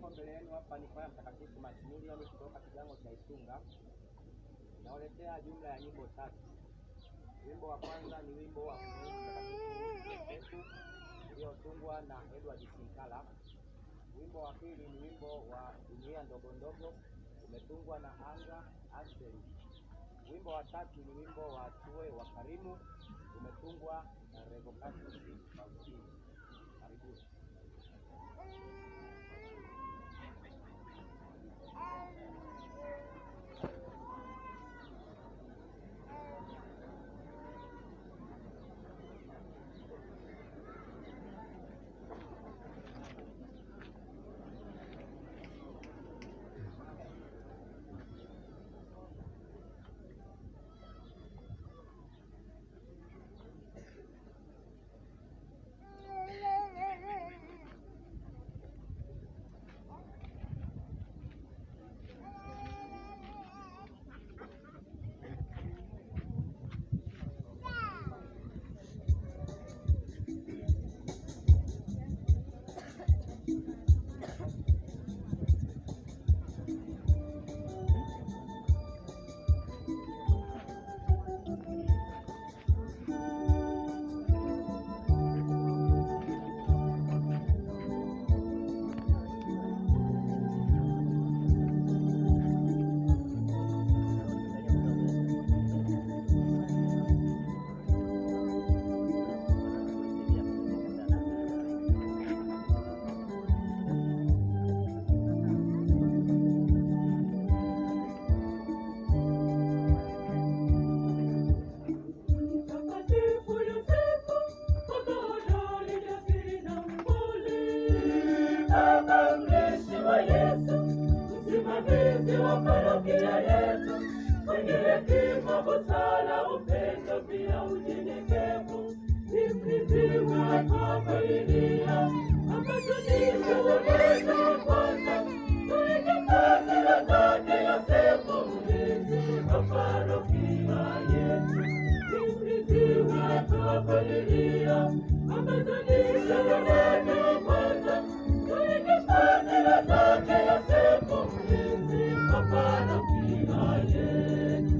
niliyoko mbele yenu hapa ni kwaya Mtakatifu Maximilian kutoka kigango cha Isunga. Nawaletea jumla ya nyimbo 3. Wimbo wa kwanza ni wimbo wa Mtakatifu uliotungwa na Edward Sinkala. Wimbo wa pili ni wimbo wa Dunia Ndogo Ndogo umetungwa na Anga Asbeli. Wimbo wa tatu ni wimbo wa Tuwe wa Karimu umetungwa na Revocatus Faustini. Karibuni. Msimamizi wa parokia yetu, mwenye hekima, busara, upendo pia unyenyekevu, ni mlinzi wetu wa familia, ametunisha uwezo wa kwanza, tuige fadhila zake Yosefu, mlinzi wa parokia yetu, ni mlinzi wetu wa familia, ametunisha uwezo wa kwanza, tuige fadhila zake Yosefu, mlinzi wa parokia yetu.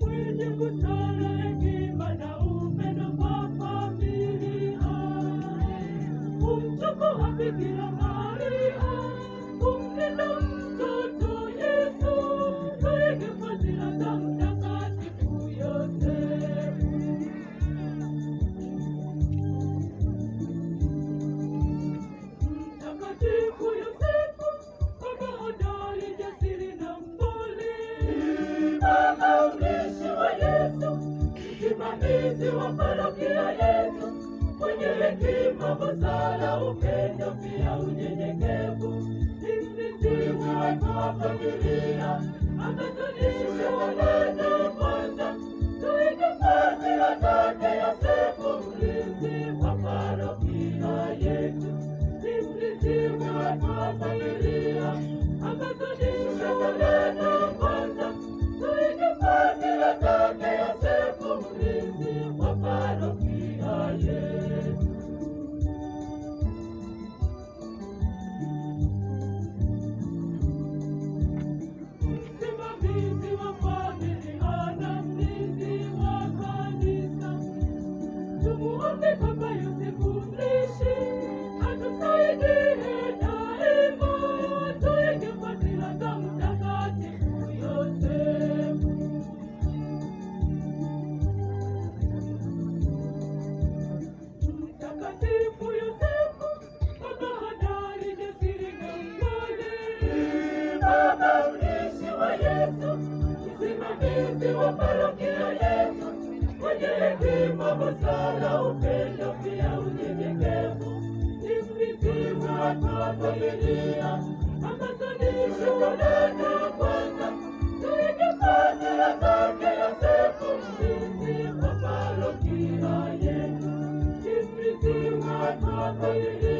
Mwenye busara, hekima na upendo kwa familia, kumchukua Bikira Maria, kumlinda mtoto Yesu, tuige fadhila za Mtakatifu Yosefu. Mtakatifu Yosefu, baba hodari, jasiri na mpole, baba mlishi wa Yesu, msimamizi wa parokia yetu, mwenye hekima, busara, upendo pia unyenyekevu, ni mlinzi wetu wa familia, ametunisha uwezo wa kwanza, tuige fadhila zake Yosefu, mlinzi wa parokia yetu, ni mlinzi wetu wa familia, ametunisha uwezo wa kwanza, tuige fadhila zake Yosefu, mlinzi wa parokia yetu. Msimamizi wa familia na mlinzi wa kanisa, tumuombe Baba Yosefu mlishi, atusaidie daima, tuige fadhila za Mtakatifu Yosefu. Mtakatifu Yosefu, baba hodari, jasiri na mpole, baba mlishi wa Yesu, msimamizi wa parokia yetu, mwenye hekima, busara, upendo pia unyenyekevu, ni mlinzi wetu wa familia, ametunisha uwezo wa kwanza, tuige fadhila zake Yosefu, mlinzi wa parokia yetu, ni mlinzi wetu wa familia.